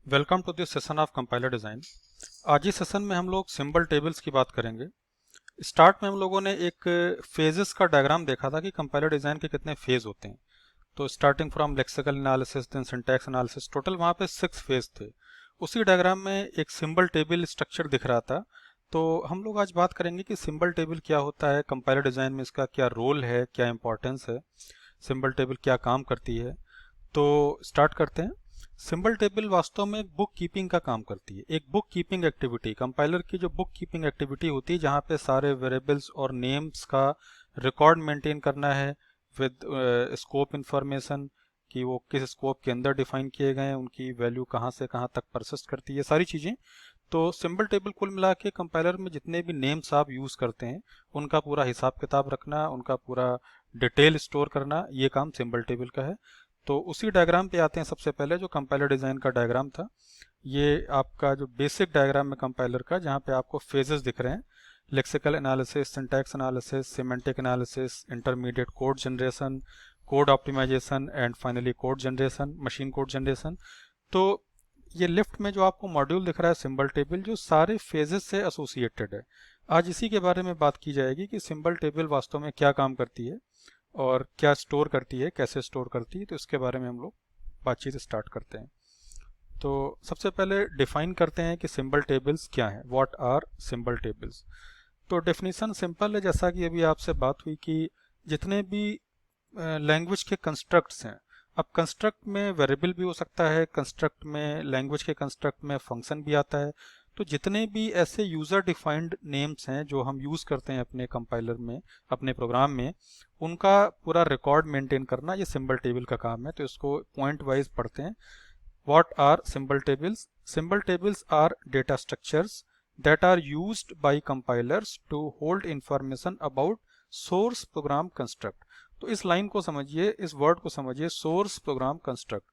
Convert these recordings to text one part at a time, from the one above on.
Welcome to this session of compiler design. आज इस session में हम लोग सिंबल टेबल्स की बात करेंगे। स्टार्ट में हम लोगों ने एक फेजेस का डायग्राम देखा था कि कंपाइलर डिज़ाइन के कितने फेज होते हैं। तो starting from lexical analysis then syntax analysis, total वहाँ पे 6 फेज थे। उसी डायग्राम में एक सिंबल टेबल स्ट्रक्चर दिख रहा था। तो हम लोग आज बात करेंगे कि सिंबल टेबल क्या होता है, कंपाइलर डिज़ाइन में इसका क्या रोल है, क्या इंपॉर्टेंस है, सिंबल टेबल क्या काम करती है। तो स्टार्ट करते हैं। सिंबल टेबल वास्तव में एक बुक कीपिंग का काम करती है, एक बुक कीपिंग एक्टिविटी, कंपाइलर की जो बुक कीपिंग एक्टिविटी होती है जहाँ पे सारे वेरिएबल्स और नेम्स का रिकॉर्ड मेंटेन करना है विद स्कोप इंफॉर्मेशन कि वो किस स्कोप के अंदर डिफाइन किए गए हैं, उनकी वैल्यू कहाँ से कहाँ तक परसिस्ट करती है, सारी चीज़ें। तो सिंबल टेबल कुल मिला के कंपाइलर में जितने भी नेम्स आप यूज़ करते हैं उनका पूरा हिसाब किताब रखना, उनका पूरा डिटेल स्टोर करना, ये काम सिंबल टेबल का है। तो उसी डायग्राम पे आते हैं। सबसे पहले जो कंपाइलर डिज़ाइन का डायग्राम था, ये आपका जो बेसिक डायग्राम है कंपाइलर का, जहाँ पे आपको फेजेस दिख रहे हैं: lexical analysis, syntax analysis, semantic analysis, intermediate code generation, code optimisation and finally code generation, machine code generation. तो ये लेफ्ट में जो आपको मॉड्यूल दिख रहा है सिंबल टेबल, जो सारे फेजेस से एसोसिएटेड है। आज इसी के बारे में बात की जाएगी कि सिंबल टेबल वास्तव में क्या काम करती है और क्या स्टोर करती है, कैसे स्टोर करती है। तो इसके बारे में हम लोग बातचीत स्टार्ट करते हैं। तो सबसे पहले डिफाइन करते हैं कि सिंबल टेबल्स क्या हैं, व्हाट आर सिंबल टेबल्स। तो डेफिनेशन सिंपल है, जैसा कि अभी आपसे बात हुई कि जितने भी लैंग्वेज के कंस्ट्रक्ट्स हैं, अब कंस्ट्रक्ट में वेरिएबल भी हो सकता है, कंस्ट्रक्ट में लैंग्वेज के कंस्ट्रक्ट में फंक्शन भी आता है। तो जितने भी ऐसे यूज़र डिफाइंड नेम्स हैं जो हम यूज़ करते हैं अपने कंपाइलर में, अपने प्रोग्राम में, उनका पूरा रिकॉर्ड मेंटेन करना ये सिंबल टेबल का काम है। तो इसको पॉइंट वाइज पढ़ते हैं। What are symbol tables? Symbol tables are data structures that are used by compilers to hold information about source program construct. तो इस लाइन को समझिए, इस वर्ड को समझिए, source program construct.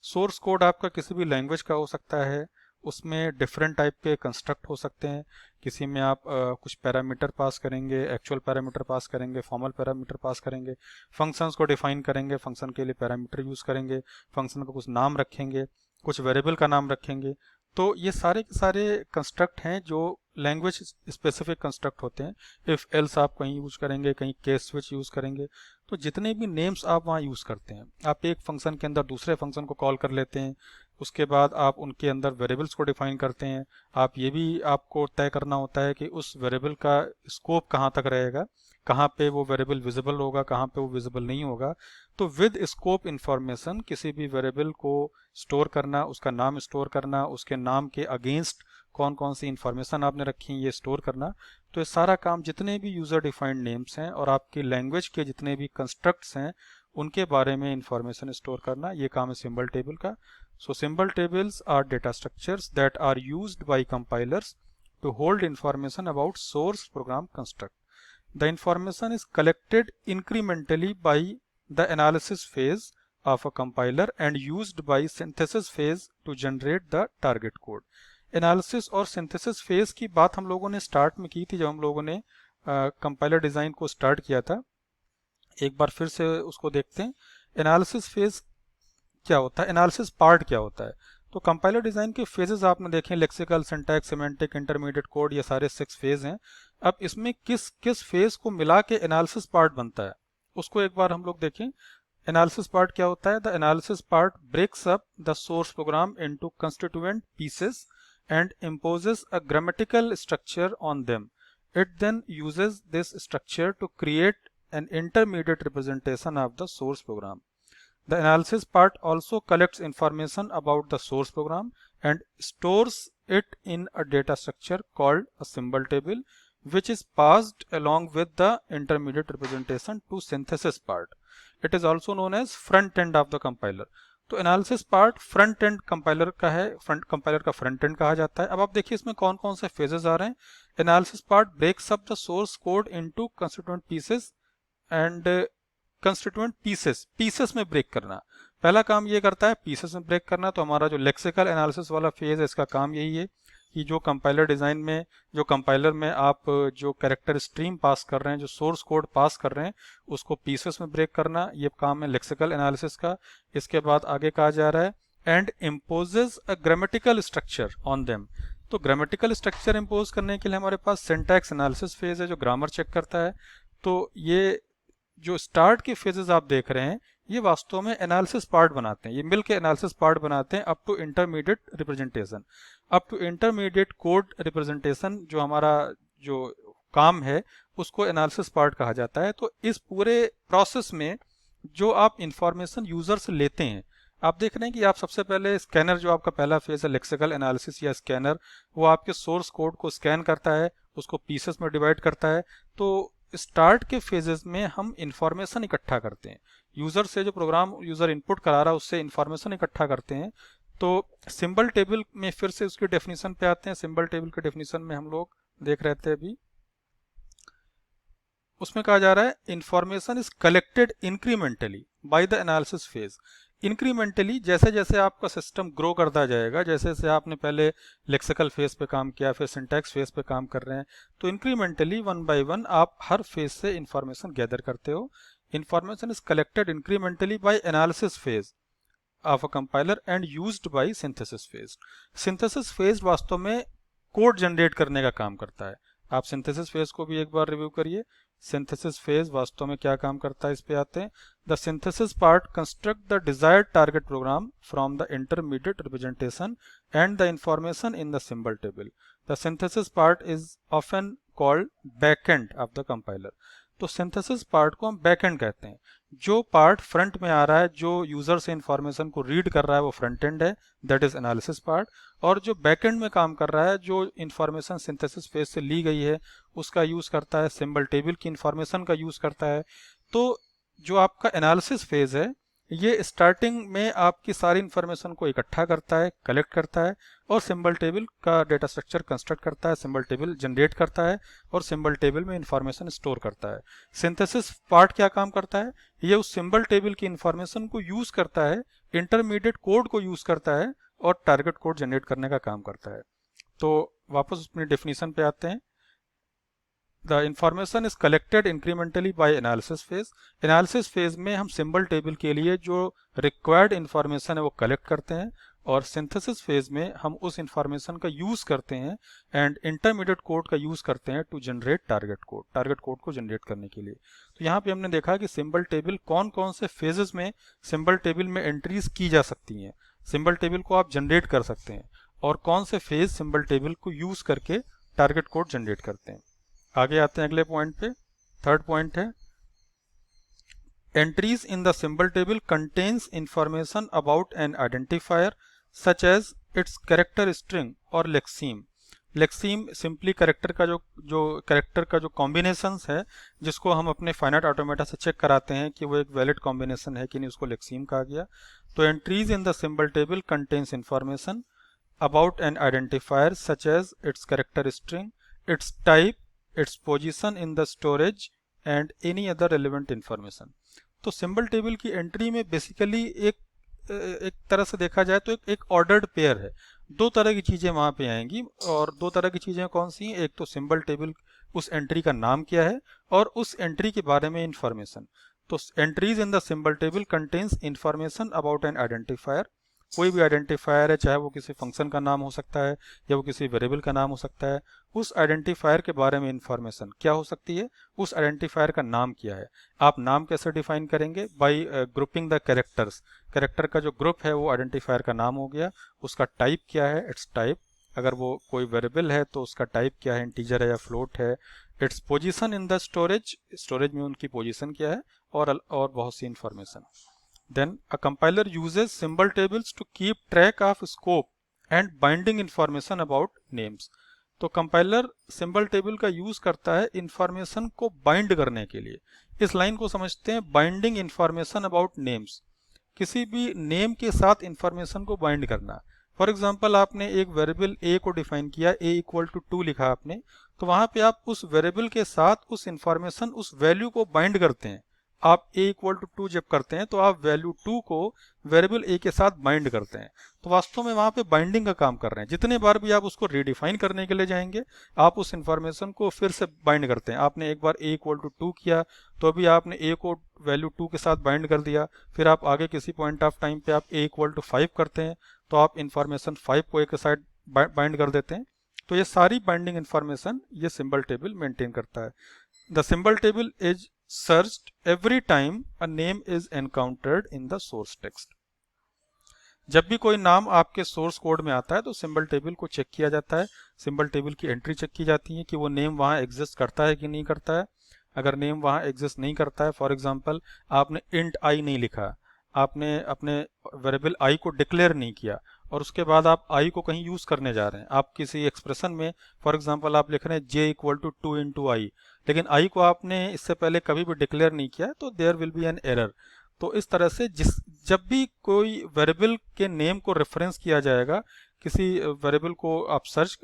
Source code आपका किसी भी लैंग्वेज का हो सकता है, उसमें डिफरेंट टाइप के कंस्ट्रक्ट हो सकते हैं। किसी में आप कुछ पैरामीटर पास करेंगे, एक्चुअल पैरामीटर पास करेंगे, फॉर्मल पैरामीटर पास करेंगे, फंक्शंस को डिफाइन करेंगे, फंक्शन के लिए पैरामीटर यूज़ करेंगे, फंक्शन का कुछ नाम रखेंगे, कुछ वेरिएबल का नाम रखेंगे। तो ये सारे के सारे कंस्ट्रक्ट हैं जो लैंग्वेज स्पेसिफिक कंस्ट्रक्ट होते हैं। इफ़ एल्स आप कहीं यूज़ करेंगे, कहीं केस स्विच यूज़ करेंगे। तो जितने भी नेम्स आप वहाँ यूज़ करते हैं, आप एक फंक्शन के अंदर दूसरे फंक्शन को कॉल कर लेते हैं, उसके बाद आप उनके अंदर वेरिएबल्स को डिफाइन करते हैं। आप ये भी आपको तय करना होता है कि उस वेरिएबल का स्कोप कहाँ तक रहेगा, कहाँ पे वो वेरिएबल विजिबल होगा, कहाँ पे वो विजिबल नहीं होगा। तो विद स्कोप इंफॉर्मेशन किसी भी वेरिएबल को स्टोर करना, उसका नाम स्टोर करना, उसके नाम के अगेंस्ट कौन कौन सी इंफॉर्मेशन आपने रखी ये स्टोर करना। तो ये सारा काम जितने भी यूज़र डिफाइंड नेम्स हैं और आपकी लैंग्वेज के जितने भी कंस्ट्रक्ट्स हैं उनके बारे में इंफॉर्मेशन स्टोर करना, ये काम है सिंबल टेबल का। So symbol tables are data structures that are used by compilers to hold information about source program construct. The information is collected incrementally by the analysis phase of a compiler and used by synthesis phase to generate the target code. Analysis और synthesis phase की बात हम लोगों ने start में की थी जब हम लोगों ने कंपाइलर डिज़ाइन को स्टार्ट किया था। एक बार फिर से उसको देखते हैं। एनालिसिस फेज क्या होता है, एनालिसिस पार्ट क्या होता है। तो कंपाइलर डिज़ाइन के फेजेस आपने देखें, lexical, syntax, semantic, intermediate code, ये सारे 6 फेज हैं। अब इसमें किस किस फेज को मिला के एनालिसिस पार्ट बनता है, उसको एक बार हम लोग देखें। एनालिसिस पार्ट क्या होता है? The analysis part breaks up the source program into constituent pieces and imposes a grammatical structure on them. It then uses this structure to create an intermediate representation of the source program. The analysis part also collects information about the source program and stores it in a data structure called a symbol table, which is passed along with the intermediate representation to synthesis part. It is also known as front end of the compiler. तो analysis part front end compiler का है, front compiler का front end कहा जाता है। अब आप देखिए इसमें कौन कौन से फेजेस आ रहे हैं। Analysis part breaks up the source code into constituent pieces and constituent pieces, pieces में ब्रेक करना। पहला काम ये करता है पीसेस में ब्रेक करना। तो हमारा जो लेक्सिकल एनालिसिस वाला फेज है इसका काम यही है कि जो कंपाइलर डिज़ाइन में, जो कंपाइलर में आप जो कैरेक्टर स्ट्रीम पास कर रहे हैं, जो सोर्स कोड पास कर रहे हैं, उसको पीसेस में ब्रेक करना, ये काम है लेक्सिकल एनालिसिस का। इसके बाद आगे कहा जा रहा है and imposes a grammatical structure on them. तो ग्रामेटिकल स्ट्रक्चर इम्पोज करने के लिए हमारे पास सिंटैक्स एनालिसिस फेज है जो ग्रामर चेक करता है। तो ये जो स्टार्ट के फेजेस आप देख रहे हैं ये वास्तव में एनालिसिस पार्ट बनाते हैं, ये मिलकर एनालिसिस पार्ट बनाते हैं up to intermediate representation. Up to intermediate code representation जो हमारा जो काम है उसको एनालिसिस पार्ट कहा जाता है। तो इस पूरे प्रोसेस में जो आप इंफॉर्मेशन यूजर से लेते हैं, आप देख रहे हैं कि आप सबसे पहले स्कैनर, जो आपका पहला फेज है लेक्सिकल एनालिसिस या स्कैनर, वो आपके सोर्स कोड को स्कैन करता है, उसको पीसेस में डिवाइड करता है। तो स्टार्ट के फेजेस में हम इंफॉर्मेशन इकट्ठा करते हैं, यूजर से जो प्रोग्राम यूजर इनपुट करा रहा है उससे इंफॉर्मेशन इकट्ठा करते हैं। तो सिंबल टेबल में फिर से उसकी डेफिनेशन पे आते हैं। सिंबल टेबल के डेफिनेशन में हम लोग देख रहे थे अभी, उसमें कहा जा रहा है information is collected incrementally by the analysis phase. Incrementally, जैसे जैसे आपका सिस्टम ग्रो करता जाएगा, जैसे जैसे आपने पहले लेक्सिकल फेज पे काम किया, फिर सिंटैक्स फेज पे काम कर रहे हैं, तो इंक्रीमेंटली वन बाय वन आप हर फेज से इंफॉर्मेशन गैदर करते हो। Information is collected incrementally by analysis phase of a compiler and used by synthesis phase. Synthesis phase वास्तव में कोड जनरेट करने का काम करता है। आप सिंथेसिस फेज को भी एक बार रिव्यू करिए। सिंथेसिस फेज वास्तव में क्या काम करता है, इस पे आते हैं। The synthesis part construct the desired target program from the intermediate representation and the information in the symbol table. The synthesis part is often called backend of the compiler. तो सिंथेसिस पार्ट को हम backend कहते हैं। जो part front में आ रहा है, जो यूजर से इंफॉर्मेशन को रीड कर रहा है, वो फ्रंट एंड है, दैट इज एनालिसिस पार्ट। और जो बैकएंड में काम कर रहा है, जो इंफॉर्मेशन सिंथेसिस फेज से ली गई है उसका यूज करता है, सिंबल टेबल की इंफॉर्मेशन का यूज करता है। तो जो आपका एनालिसिस फेज है ये स्टार्टिंग में आपकी सारी इंफॉर्मेशन को इकट्ठा करता है, कलेक्ट करता है और सिंबल टेबल का डेटा स्ट्रक्चर कंस्ट्रक्ट करता है, सिंबल टेबल जनरेट करता है और सिंबल टेबल में इंफॉर्मेशन स्टोर करता है। सिंथेसिस पार्ट क्या काम करता है, ये उस सिंबल टेबल की इंफॉर्मेशन को यूज करता है, इंटरमीडिएट कोड को यूज करता है और टारगेट कोड जनरेट करने का काम करता है। तो वापस अपनी डेफिनेशन पे आते हैं। The information is collected incrementally by analysis phase. Analysis phase में हम सिंबल टेबल के लिए जो रिक्वायर्ड इंफॉर्मेशन है वो कलेक्ट करते हैं और सिंथेसिस फेज में हम उस इंफॉर्मेशन का यूज करते हैं एंड इंटरमीडिएट कोड का यूज करते हैं टू जनरेट टारगेट कोड को जनरेट करने के लिए। तो यहाँ पे हमने देखा कि सिंबल टेबल कौन कौन से फेजेस में सिंबल टेबल में एंट्रीज की जा सकती हैं, सिंबल टेबल को आप जनरेट कर सकते हैं और कौन से फेज सिंबल टेबल को यूज करके टारगेट कोड जनरेट करते हैं। आगे आते हैं अगले पॉइंट पे। थर्ड पॉइंट है entries in the symbol table contains information about an identifier such as its character string और लेक्सीम। लेक्सीम सिंपली कैरेक्टर का जो कॉम्बिनेशंस है जिसको हम अपने फाइनाइट ऑटोमेटा से चेक कराते हैं कि वो एक वैलिड कॉम्बिनेशन है कि नहीं, उसको लेक्सीम कहा गया। तो entries in the symbol table contains information about an identifier such as its character string, its type, its position in the storage and any other relevant information। तो सिंबल टेबल की entry में बेसिकली एक तरह से देखा जाए तो एक ऑर्डर्ड पेयर है। दो तरह की चीजें वहां पे आएंगी और दो तरह की चीजें कौन सी हैं, एक तो सिंबल टेबल उस एंट्री का नाम क्या है और उस एंट्री के बारे में इंफॉर्मेशन। तो entries in the symbol table contains information about an identifier. कोई भी आइडेंटिफायर है, चाहे वो किसी फंक्शन का नाम हो सकता है या वो किसी वेरिएबल का नाम हो सकता है, उस आइडेंटिफायर के बारे में इंफॉर्मेशन क्या हो सकती है, उस आइडेंटिफायर का नाम क्या है। आप नाम कैसे डिफाइन करेंगे, bye grouping the characters. Character का जो ग्रुप है वो आइडेंटिफायर का नाम हो गया। उसका टाइप क्या है, इट्स टाइप। अगर वो कोई वेरिएबल है तो उसका टाइप क्या है, इंटीजर है या फ्लोट है। Its position in the storage, storage में उनकी पोजीशन क्या है और बहुत सी information. Then a compiler uses symbol tables to keep track of scope and binding information about names। तो कंपाइलर सिंबल टेबल का यूज करता है इंफॉर्मेशन को बाइंड करने के लिए। इस लाइन को समझते हैं बाइंडिंग इंफॉर्मेशन अबाउट नेम्स। किसी भी नेम के साथ इंफॉर्मेशन को बाइंड करना। फॉर एग्जांपल आपने एक वेरिएबल a को डिफाइन किया, a इक्वल टू 2 लिखा आपने, तो वहां पे आप उस वेरिएबल के साथ उस इंफॉर्मेशन, उस वैल्यू को बाइंड करते हैं आप a इक्वल टू 2 जब करते हैं तो आप वैल्यू 2 को वेरिएबल a के साथ बाइंड करते हैं, तो वास्तव में वहाँ पे बाइंडिंग का काम कर रहे हैं। जितने बार भी आप उसको रीडिफाइन करने के लिए जाएंगे आप उस इंफॉर्मेशन को फिर से बाइंड करते हैं। आपने एक बार a इक्वल टू 2 किया तो अभी आपने a को वैल्यू 2 के साथ बाइंड कर दिया, फिर आप आगे किसी पॉइंट ऑफ टाइम पे आप a इक्वल टू 5 करते हैं तो आप इंफॉर्मेशन 5 को a के साथ बाइंड कर देते हैं। तो ये सारी बाइंडिंग इंफॉर्मेशन ये सिंबल टेबल मेंटेन करता है। The symbol table is searched every time a name is encountered in the source text। जब भी कोई नाम आपके सोर्स कोड में आता है तो सिंबल टेबल को चेक किया जाता है, सिंबल टेबल की एंट्री चेक की जाती है कि वो नेम वहाँ एग्जिस्ट करता है कि नहीं करता है। अगर नेम वहाँ एग्जिस्ट नहीं करता है, फॉर एग्जांपल आपने इंट आई नहीं लिखा, आपने अपने वेरिएबल आई को डिक्लेयर नहीं किया और उसके बाद आप आई को कहीं यूज करने जा रहे हैं, आप किसी एक्सप्रेशन में फॉर एग्जांपल आप लिख रहे हैं j इक्वल टू 2 इंटू आई, लेकिन आई को आपने इससे पहले कभी भी डिक्लेयर नहीं किया तो there will be an error. तो इस तरह से जब भी कोई वेरिएबल के नेम को रेफरेंस किया जाएगा, किसी वेरिएबल को आप सर्च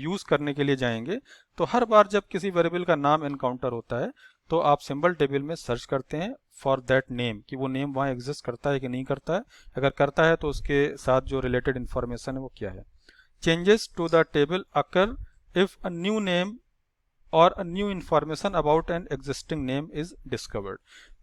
यूज करने के लिए जाएंगे, तो हर बार जब किसी वेरिएबल का नाम एनकाउंटर होता है तो आप सिंबल टेबल में सर्च करते हैं फॉर दैट नेम कि वो नेम वहाँ एग्जिस्ट करता है कि नहीं करता है। अगर करता है तो उसके साथ जो रिलेटेड इन्फॉर्मेशन है वो क्या है। Changes to the table occur if a new name or a new information about an existing name is discovered.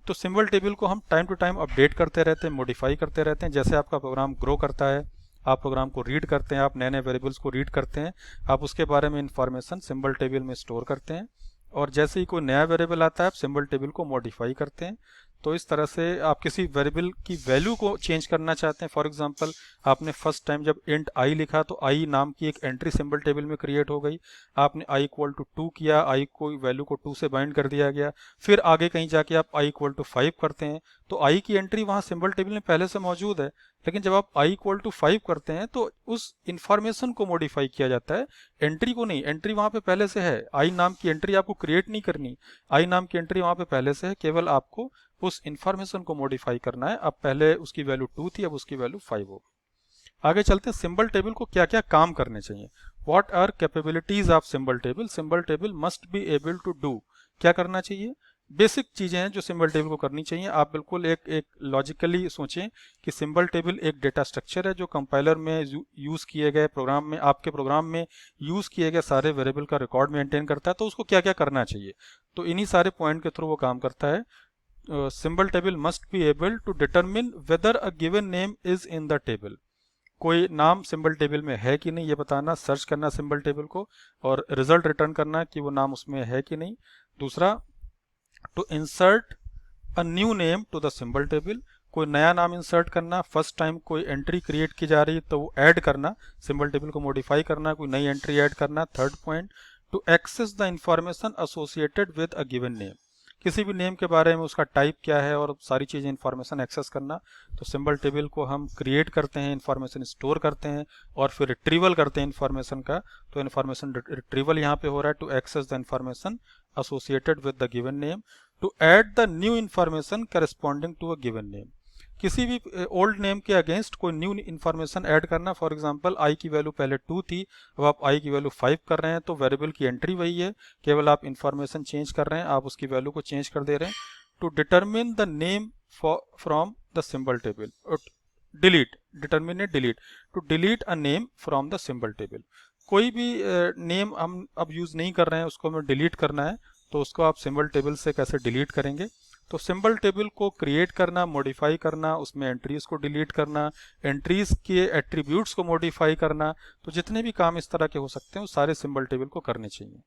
तो सिंबल टेबल को हम टाइम टू टाइम अपडेट करते रहते हैं, मॉडिफाई करते रहते हैं। जैसे आपका प्रोग्राम ग्रो करता है, आप प्रोग्राम को रीड करते हैं, आप नए नए वेरिएबल्स को रीड करते हैं, आप उसके बारे में इंफॉर्मेशन सिंबल टेबल में स्टोर करते हैं और जैसे ही कोई नया वेरिएबल आता है आप सिंबल टेबल को मॉडिफाई करते हैं। तो इस तरह से आप किसी वेरिएबल की वैल्यू को चेंज करना चाहते हैं, फॉर एग्जांपल आपने फर्स्ट टाइम जब इंट आई लिखा तो आई नाम की एक एंट्री सिंबल टेबल में क्रिएट हो गई, आपने आई इक्वल टू 2 किया, आई को वैल्यू को 2 से बाइंड कर दिया गया, फिर आगे कहीं जाके आप आई इक्वल टू 5 करते हैं तो आई की एंट्री वहाँ सिंबल टेबल में पहले से मौजूद है, लेकिन जब आप आई इक्वल टू 5 करते हैं तो उस इंफॉर्मेशन को मॉडिफाई किया जाता है, एंट्री को नहीं। एंट्री वहाँ पे पहले से है, आई नाम की एंट्री आपको क्रिएट नहीं करनी, आई नाम की एंट्री वहाँ पे पहले से है, केवल आपको उस इंफॉर्मेशन को मॉडिफाई करना है। अब पहले उसकी वैल्यू 2 थी, अब उसकी वैल्यू 5 हो। आगे चलते हैं सिंबल टेबल को क्या क्या काम करने चाहिए। What are capabilities of symbol table. Symbol table must be able to do, क्या करना चाहिए, बेसिक चीजें हैं जो सिंबल टेबल को करनी चाहिए। आप बिल्कुल एक लॉजिकली सोचें कि सिंबल टेबल एक डेटा स्ट्रक्चर है जो कंपाइलर में यूज किए गए प्रोग्राम में, आपके प्रोग्राम में यूज किए गए सारे वेरिएबल का रिकॉर्ड मेंटेन करता है, तो उसको क्या क्या करना चाहिए, तो इन्हीं सारे पॉइंट के थ्रू वो काम करता है। Symbol table must be able to determine whether a given name is in the table, कोई नाम सिंबल टेबल में है कि नहीं ये बताना, सर्च करना सिंबल टेबल को और रिजल्ट रिटर्न करना कि वो नाम उसमें है कि नहीं। दूसरा, to insert a new name to the symbol table, कोई नया नाम इंसर्ट करना, फर्स्ट टाइम कोई एंट्री क्रिएट की जा रही है तो वो ऐड करना, सिंबल टेबल को मॉडिफाई करना, कोई नई एंट्री ऐड करना। Third point, to access the information associated with a given name, किसी भी नेम के बारे में उसका टाइप क्या है और सारी चीज़ें इंफॉर्मेशन एक्सेस करना। तो सिंबल टेबल को हम क्रिएट करते हैं, इंफॉर्मेशन स्टोर करते हैं और फिर रिट्रीवल करते हैं इंफॉर्मेशन का। तो इंफॉर्मेशन रिट्रीवल यहाँ पे हो रहा है, to access the information associated with the given name, to add the new information corresponding to a given name, किसी भी ओल्ड नेम के अगेंस्ट कोई न्यू इंफॉर्मेशन ऐड करना। फॉर एग्जांपल आई की वैल्यू पहले 2 थी, अब आप आई की वैल्यू 5 कर रहे हैं तो वेरिएबल की एंट्री वही है, केवल आप इंफॉर्मेशन चेंज कर रहे हैं, आप उसकी वैल्यू को चेंज कर दे रहे हैं। To determine the name from the symbol table, delete, determinate delete, to delete a name from the symbol table, कोई भी नेम हम अब यूज नहीं कर रहे हैं उसको हमें डिलीट करना है तो उसको आप सिंबल टेबल से कैसे डिलीट करेंगे। तो सिंबल टेबल को क्रिएट करना, मॉडिफाई करना, उसमें एंट्रीज को डिलीट करना, एंट्रीज के एट्रीब्यूट्स को मॉडिफाई करना, तो जितने भी काम इस तरह के हो सकते हैं वो सारे सिंबल टेबल को करने चाहिए।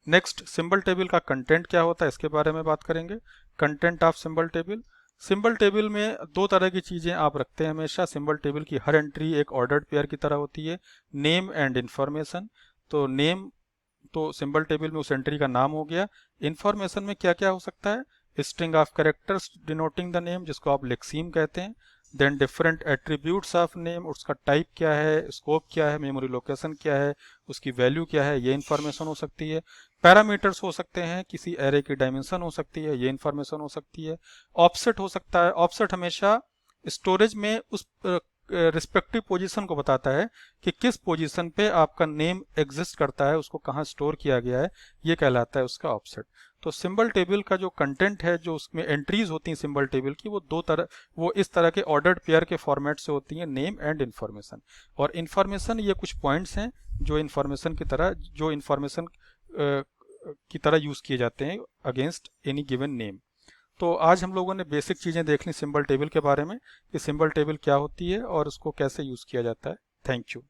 नेक्स्ट, सिंबल टेबल का कंटेंट क्या होता है इसके बारे में बात करेंगे। Content of symbol table, symbol table में दो तरह की चीजें आप रखते हैं हमेशा। सिंबल टेबल की हर एंट्री एक ऑर्डर्ड पेयर की तरह होती है, नेम एंड इंफॉर्मेशन। तो नेम तो सिंबल टेबल में उस एंट्री का नाम हो गया। इंफॉर्मेशन में क्या क्या हो सकता है, string of characters denoting the name जिसको आप लेक्सीम कहते हैं, then different attributes of name, उसका टाइप क्या है, स्कोप क्या है, मेमोरी लोकेशन क्या है, उसकी वैल्यू क्या है, ये इन्फॉर्मेशन हो सकती है। पैरामीटर्स हो सकते हैं, किसी एरे की डायमेंशन हो सकती है, ये इन्फॉर्मेशन हो सकती है। ऑफसेट हो सकता है, ऑफसेट हमेशा स्टोरेज में उस रिस्पेक्टिव पोजीशन को बताता है कि किस पोजीशन पे आपका नेम एग्जिस्ट करता है, उसको कहाँ स्टोर किया गया है, ये कहलाता है उसका ऑफसेट। तो सिंबल टेबल का जो कंटेंट है, जो उसमें एंट्रीज होती हैं सिंबल टेबल की, वो इस तरह के ऑर्डर्ड पेयर के फॉर्मेट से होती हैं, नेम एंड इन्फॉर्मेशन। और इन्फॉर्मेशन ये कुछ पॉइंट्स हैं जो इन्फॉर्मेशन की तरह यूज़ किए जाते हैं अगेंस्ट एनी गिवन नेम। तो आज हम लोगों ने बेसिक चीज़ें देख ली सिंबल टेबल के बारे में कि सिंबल टेबल क्या होती है और उसको कैसे यूज़ किया जाता है। Thank you.